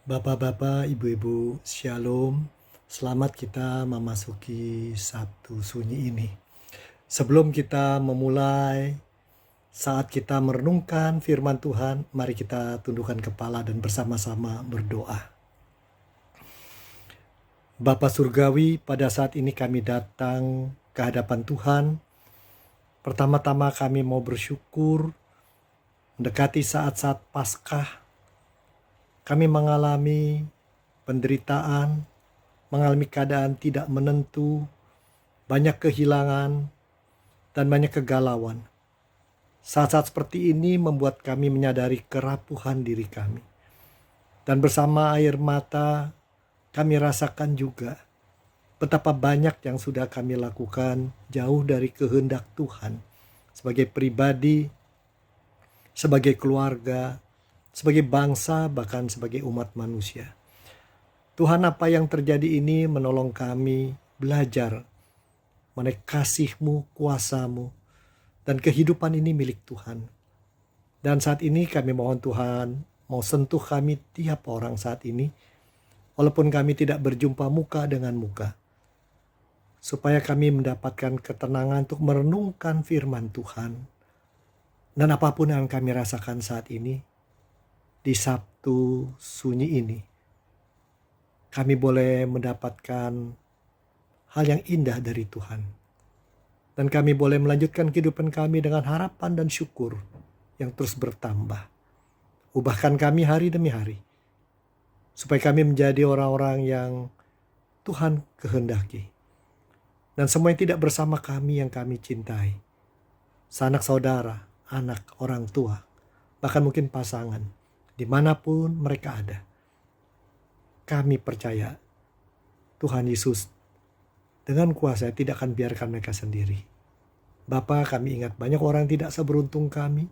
Bapak-bapak, ibu-ibu, shalom. Selamat kita memasuki Sabtu Sunyi ini. Sebelum kita memulai, saat kita merenungkan firman Tuhan, mari kita tundukkan kepala dan bersama-sama berdoa. Bapa Surgawi, pada saat ini kami datang ke hadapan Tuhan. Pertama-tama kami mau bersyukur mendekati saat-saat Paskah. Kami mengalami penderitaan, mengalami keadaan tidak menentu, banyak kehilangan, dan banyak kegalauan. Saat-saat seperti ini membuat kami menyadari kerapuhan diri kami. Dan bersama air mata, kami rasakan juga betapa banyak yang sudah kami lakukan jauh dari kehendak Tuhan. Sebagai pribadi, sebagai keluarga, sebagai bangsa, bahkan sebagai umat manusia. Tuhan, apa yang terjadi ini menolong kami belajar mengenai kasih-Mu, kuasa-Mu, dan kehidupan ini milik Tuhan. Dan saat ini kami mohon Tuhan, mau sentuh kami tiap orang saat ini, walaupun kami tidak berjumpa muka dengan muka, supaya kami mendapatkan ketenangan untuk merenungkan firman Tuhan. Dan apapun yang kami rasakan saat ini, di Sabtu Sunyi ini, kami boleh mendapatkan hal yang indah dari Tuhan. Dan kami boleh melanjutkan kehidupan kami dengan harapan dan syukur yang terus bertambah. Ubahkan kami hari demi hari, supaya kami menjadi orang-orang yang Tuhan kehendaki. Dan semua yang tidak bersama kami yang kami cintai, sanak saudara, anak, orang tua, bahkan mungkin pasangan, dimanapun mereka ada, kami percaya Tuhan Yesus dengan kuasa tidak akan biarkan mereka sendiri. Bapa, kami ingat banyak orang tidak seberuntung kami,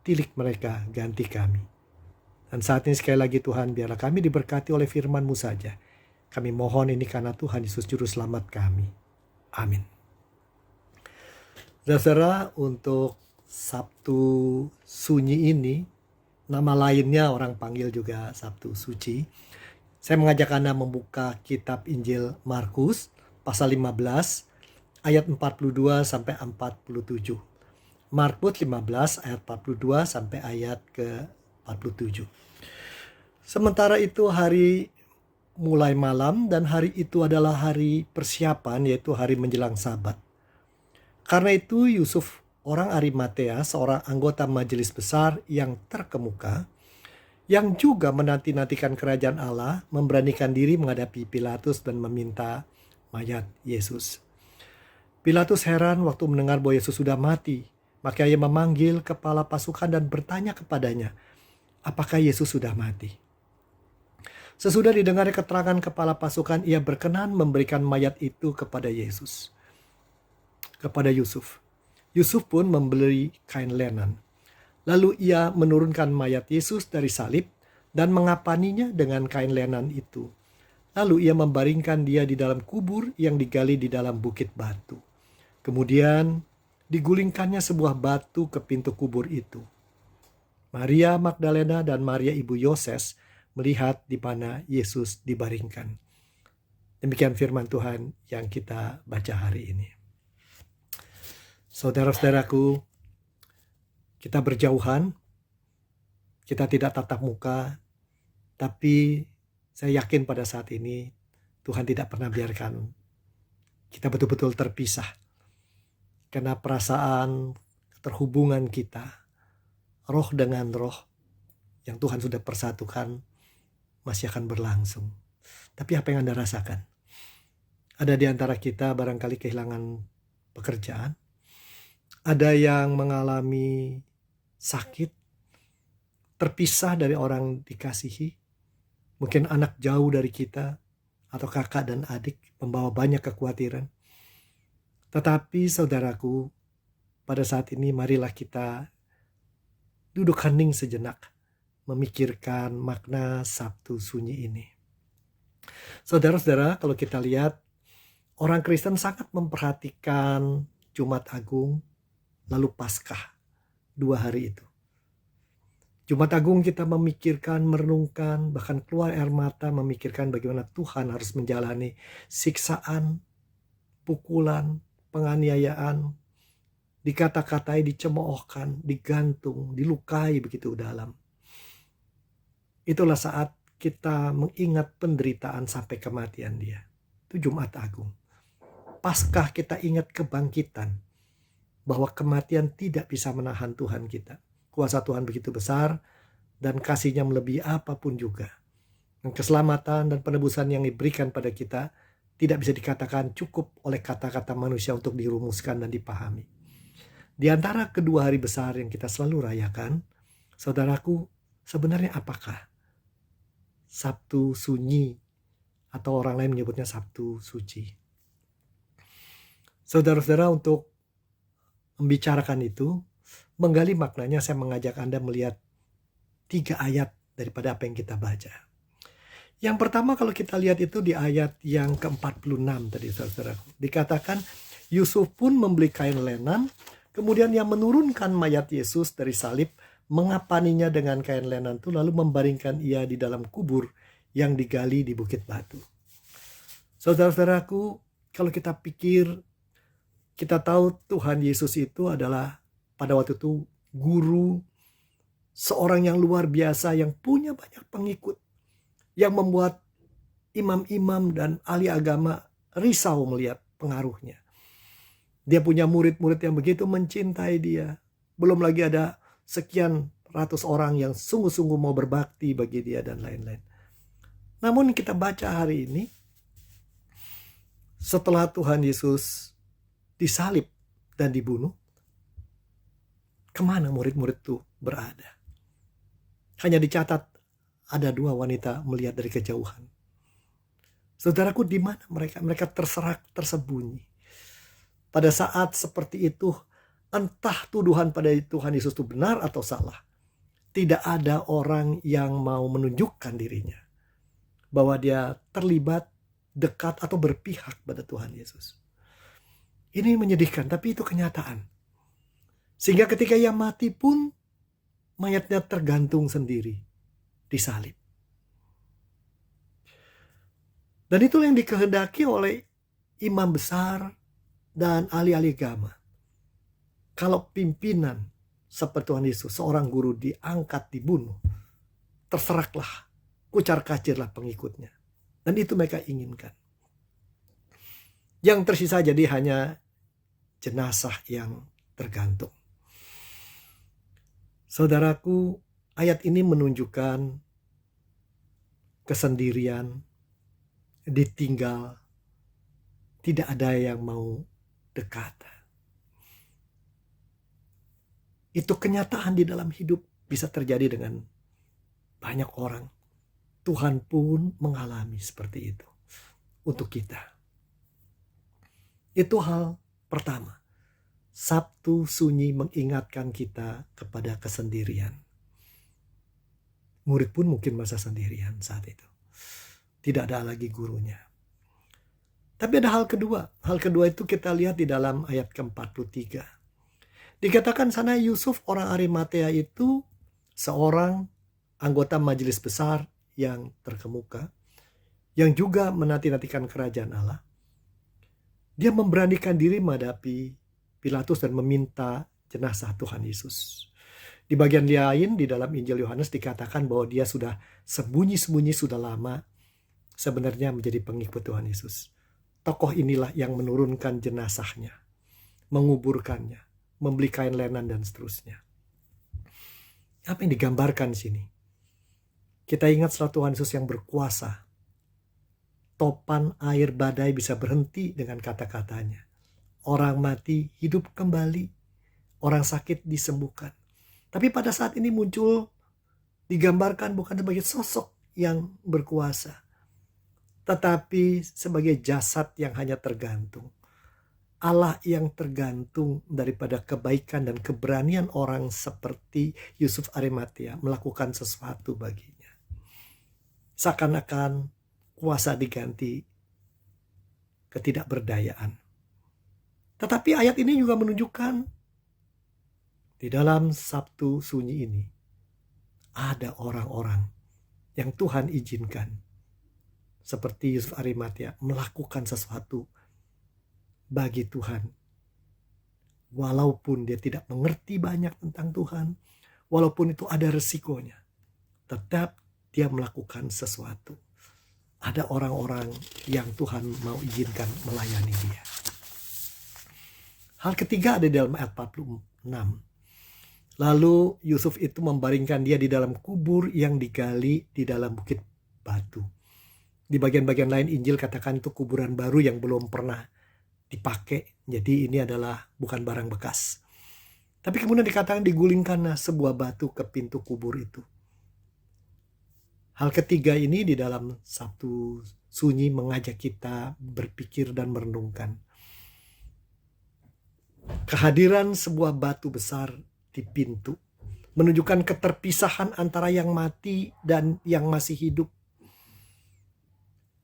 tilik mereka, ganti kami. Dan saat ini sekali lagi Tuhan, biarlah kami diberkati oleh firman-Mu saja. Kami mohon ini karena Tuhan Yesus Juru Selamat kami. Amin. Saudara, untuk Sabtu Sunyi ini, nama lainnya orang panggil juga Sabtu Suci. Saya mengajak Anda membuka kitab Injil Markus pasal 15 ayat 42 sampai 47. Markus 15 ayat 42 sampai ayat ke-47. Sementara itu hari mulai malam dan hari itu adalah hari persiapan, yaitu hari menjelang Sabat. Karena itu Yusuf orang Arimatea, seorang anggota majelis besar yang terkemuka, yang juga menanti-nantikan kerajaan Allah, memberanikan diri menghadapi Pilatus dan meminta mayat Yesus. Pilatus heran waktu mendengar bahwa Yesus sudah mati. Maka ia memanggil kepala pasukan dan bertanya kepadanya, apakah Yesus sudah mati? Sesudah didengarnya keterangan kepala pasukan, ia berkenan memberikan mayat itu kepada Yesus, kepada Yusuf. Yusuf pun membeli kain lenan. Lalu ia menurunkan mayat Yesus dari salib dan mengapaninya dengan kain lenan itu. Lalu ia membaringkan dia di dalam kubur yang digali di dalam bukit batu. Kemudian digulingkannya sebuah batu ke pintu kubur itu. Maria Magdalena dan Maria ibu Yoses melihat di mana Yesus dibaringkan. Demikian firman Tuhan yang kita baca hari ini. Saudara-saudaraku, kita berjauhan, kita tidak tatap muka, tapi saya yakin pada saat ini Tuhan tidak pernah biarkan kita betul-betul terpisah. Karena perasaan keterhubungan kita, roh dengan roh yang Tuhan sudah persatukan, masih akan berlangsung. Tapi apa yang Anda rasakan? Ada di antara kita barangkali kehilangan pekerjaan, ada yang mengalami sakit, terpisah dari orang dikasihi, mungkin anak jauh dari kita, atau kakak dan adik membawa banyak kekhawatiran. Tetapi saudaraku, pada saat ini marilah kita duduk hening sejenak, memikirkan makna Sabtu Sunyi ini. Saudara-saudara, kalau kita lihat, orang Kristen sangat memperhatikan Jumat Agung, lalu Paskah, 2 hari itu. Jumat Agung kita memikirkan, merenungkan, bahkan keluar air mata memikirkan bagaimana Tuhan harus menjalani siksaan, pukulan, penganiayaan, dikata-katai, dicemoohkan, digantung, dilukai begitu dalam. Itulah saat kita mengingat penderitaan sampai kematian dia. Itu Jumat Agung. Paskah kita ingat kebangkitan, bahwa kematian tidak bisa menahan Tuhan kita. Kuasa Tuhan begitu besar dan kasih-Nya melebihi apapun juga. Dan keselamatan dan penebusan yang diberikan pada kita tidak bisa dikatakan cukup oleh kata-kata manusia untuk dirumuskan dan dipahami. Di antara kedua hari besar yang kita selalu rayakan, saudaraku, sebenarnya apakah Sabtu Sunyi atau orang lain menyebutnya Sabtu Suci? Saudara-saudara, untuk membicarakan itu, menggali maknanya, saya mengajak Anda melihat 3 ayat daripada apa yang kita baca. Yang pertama kalau kita lihat itu di ayat yang ke-46 tadi, saudara. Dikatakan Yusuf pun membeli kain lenan, kemudian yang menurunkan mayat Yesus dari salib, mengapaninya dengan kain lenan itu, lalu membaringkan ia di dalam kubur yang digali di Bukit Batu. Saudara-saudaraku, kalau kita pikir, kita tahu Tuhan Yesus itu adalah pada waktu itu guru, seorang yang luar biasa yang punya banyak pengikut, yang membuat imam-imam dan ahli agama risau melihat pengaruhnya. Dia punya murid-murid yang begitu mencintai dia. Belum lagi ada sekian ratus orang yang sungguh-sungguh mau berbakti bagi dia dan lain-lain. Namun kita baca hari ini, setelah Tuhan Yesus disalib dan dibunuh, kemana murid-murid itu berada? Hanya dicatat ada 2 wanita melihat dari kejauhan. Saudaraku, di mana mereka? Mereka terserak, tersembunyi. Pada saat seperti itu, entah tuduhan pada Tuhan Yesus itu benar atau salah, tidak ada orang yang mau menunjukkan dirinya bahwa dia terlibat, dekat, atau berpihak pada Tuhan Yesus. Ini menyedihkan, tapi itu kenyataan. Sehingga ketika ia mati pun, mayatnya tergantung sendiri di salib. Dan itulah yang dikehendaki oleh imam besar dan ahli-ahli agama. Kalau pimpinan seperti Tuhan Yesus, seorang guru diangkat, dibunuh, terseraklah, kucar-kacirlah pengikutnya. Dan itu mereka inginkan. Yang tersisa jadi hanya jenazah yang tergantung. Saudaraku, ayat ini menunjukkan kesendirian, ditinggal, tidak ada yang mau dekat. Itu kenyataan di dalam hidup, bisa terjadi dengan banyak orang. Tuhan pun mengalami seperti itu untuk kita. Itu hal pertama. Sabtu Sunyi mengingatkan kita kepada kesendirian. Murid pun mungkin merasa sendirian saat itu. Tidak ada lagi gurunya. Tapi ada hal kedua. Hal kedua itu kita lihat di dalam ayat ke-43. Dikatakan sana Yusuf orang Arimatea itu seorang anggota majelis besar yang terkemuka, yang juga menanti-nantikan kerajaan Allah. Dia memberanikan diri menghadapi Pilatus dan meminta jenazah Tuhan Yesus. Di bagian lain di dalam Injil Yohanes dikatakan bahwa dia sudah sembunyi-sembunyi sudah lama sebenarnya menjadi pengikut Tuhan Yesus. Tokoh inilah yang menurunkan jenazahnya, menguburkannya, membeli kain lenan dan seterusnya. Apa yang digambarkan di sini? Kita ingat setelah Tuhan Yesus yang berkuasa, topan air badai bisa berhenti dengan kata-katanya. Orang mati hidup kembali, orang sakit disembuhkan. Tapi pada saat ini muncul, digambarkan bukan sebagai sosok yang berkuasa, tetapi sebagai jasad yang hanya tergantung. Allah yang tergantung daripada kebaikan dan keberanian orang seperti Yusuf Arimatea melakukan sesuatu baginya. Seakan-akan kuasa diganti ketidakberdayaan. Tetapi ayat ini juga menunjukkan di dalam Sabtu Sunyi ini ada orang-orang yang Tuhan izinkan, seperti Yusuf Arimatea, melakukan sesuatu bagi Tuhan. Walaupun dia tidak mengerti banyak tentang Tuhan, walaupun itu ada resikonya, tetap dia melakukan sesuatu. Ada orang-orang yang Tuhan mau izinkan melayani dia. Hal ketiga ada di dalam ayat 46. Lalu Yusuf itu membaringkan dia di dalam kubur yang digali di dalam bukit batu. Di bagian-bagian lain Injil katakan itu kuburan baru yang belum pernah dipakai. Jadi ini adalah bukan barang bekas. Tapi kemudian dikatakan digulingkan sebuah batu ke pintu kubur itu. Hal ketiga ini di dalam Sabtu Sunyi mengajak kita berpikir dan merenungkan. Kehadiran sebuah batu besar di pintu menunjukkan keterpisahan antara yang mati dan yang masih hidup.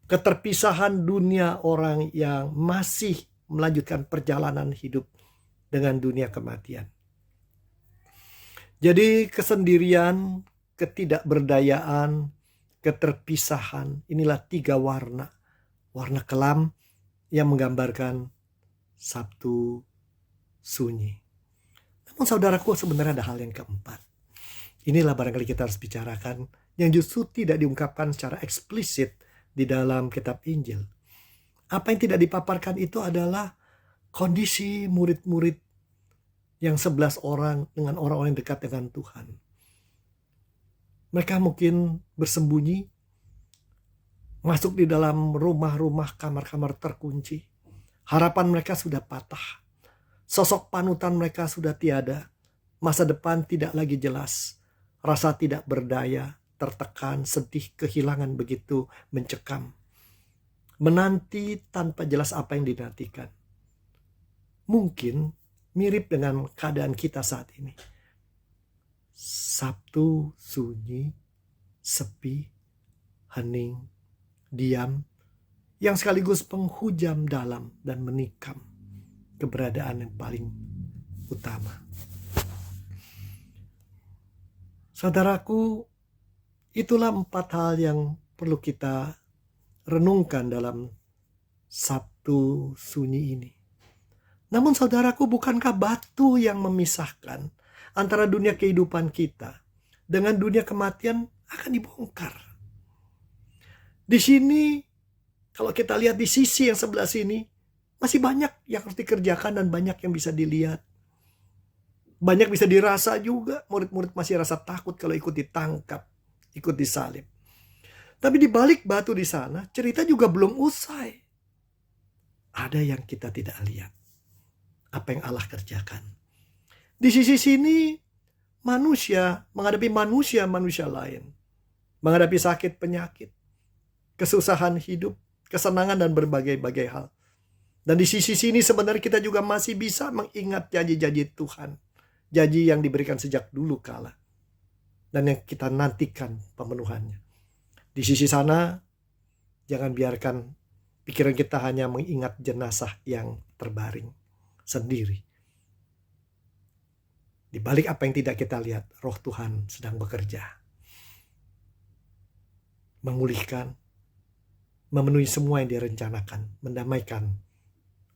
Keterpisahan dunia orang yang masih melanjutkan perjalanan hidup dengan dunia kematian. Jadi kesendirian, ketidakberdayaan, keterpisahan, inilah tiga warna. Warna kelam yang menggambarkan Sabtu Sunyi. Namun saudaraku, sebenarnya ada hal yang keempat. Inilah barangkali kita harus bicarakan, yang justru tidak diungkapkan secara eksplisit di dalam kitab Injil. Apa yang tidak dipaparkan itu adalah kondisi murid-murid yang 11 orang dengan orang-orang yang dekat dengan Tuhan. Mereka mungkin bersembunyi, masuk di dalam rumah-rumah, kamar-kamar terkunci. Harapan mereka sudah patah. Sosok panutan mereka sudah tiada. Masa depan tidak lagi jelas. Rasa tidak berdaya, tertekan, sedih, kehilangan begitu mencekam. Menanti tanpa jelas apa yang dinantikan. Mungkin mirip dengan keadaan kita saat ini. Sabtu sunyi, sepi, hening, diam, yang sekaligus penghujam dalam dan menikam keberadaan yang paling utama. Saudaraku, itulah 4 hal yang perlu kita renungkan dalam Sabtu Sunyi ini. Namun saudaraku, bukankah batu yang memisahkan antara dunia kehidupan kita dengan dunia kematian akan dibongkar? Di sini, kalau kita lihat di sisi yang sebelah sini, masih banyak yang harus dikerjakan dan banyak yang bisa dilihat. Banyak bisa dirasa juga. Murid-murid masih rasa takut kalau ikut ditangkap, ikut disalib. Tapi di balik batu di sana, cerita juga belum usai. Ada yang kita tidak lihat. Apa yang Allah kerjakan. Di sisi sini, manusia menghadapi manusia lain. Menghadapi sakit, penyakit, kesusahan hidup, kesenangan, dan berbagai-bagai hal. Dan di sisi sini sebenarnya kita juga masih bisa mengingat janji-janji Tuhan. Janji yang diberikan sejak dulu kala. Dan yang kita nantikan pemenuhannya. Di sisi sana, jangan biarkan pikiran kita hanya mengingat jenazah yang terbaring sendiri. Di balik apa yang tidak kita lihat, Roh Tuhan sedang bekerja. Memulihkan, memenuhi semua yang direncanakan, mendamaikan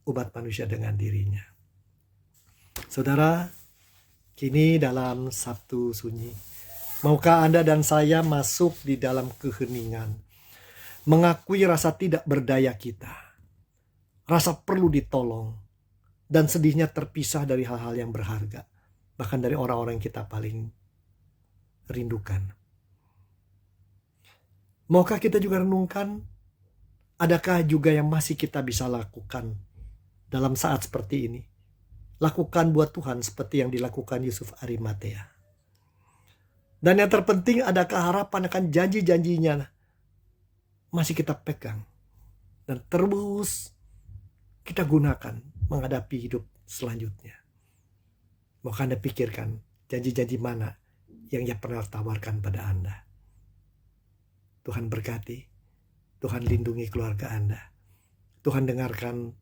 umat manusia dengan dirinya. Saudara, kini dalam Sabtu Sunyi, maukah Anda dan saya masuk di dalam keheningan, mengakui rasa tidak berdaya kita, rasa perlu ditolong, dan sedihnya terpisah dari hal-hal yang berharga, bahkan dari orang-orang yang kita paling rindukan. Maukah kita juga renungkan, adakah juga yang masih kita bisa lakukan dalam saat seperti ini? Lakukan buat Tuhan seperti yang dilakukan Yusuf Arimatea. Dan yang terpenting, adakah harapan akan janji-janjinya masih kita pegang dan terus kita gunakan menghadapi hidup selanjutnya. Maukah Anda pikirkan janji-janji mana yang Ia pernah tawarkan pada Anda? Tuhan berkati, Tuhan lindungi keluarga Anda. Tuhan dengarkan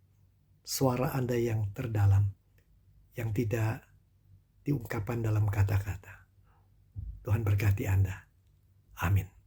suara Anda yang terdalam, yang tidak diungkapkan dalam kata-kata. Tuhan berkati Anda. Amin.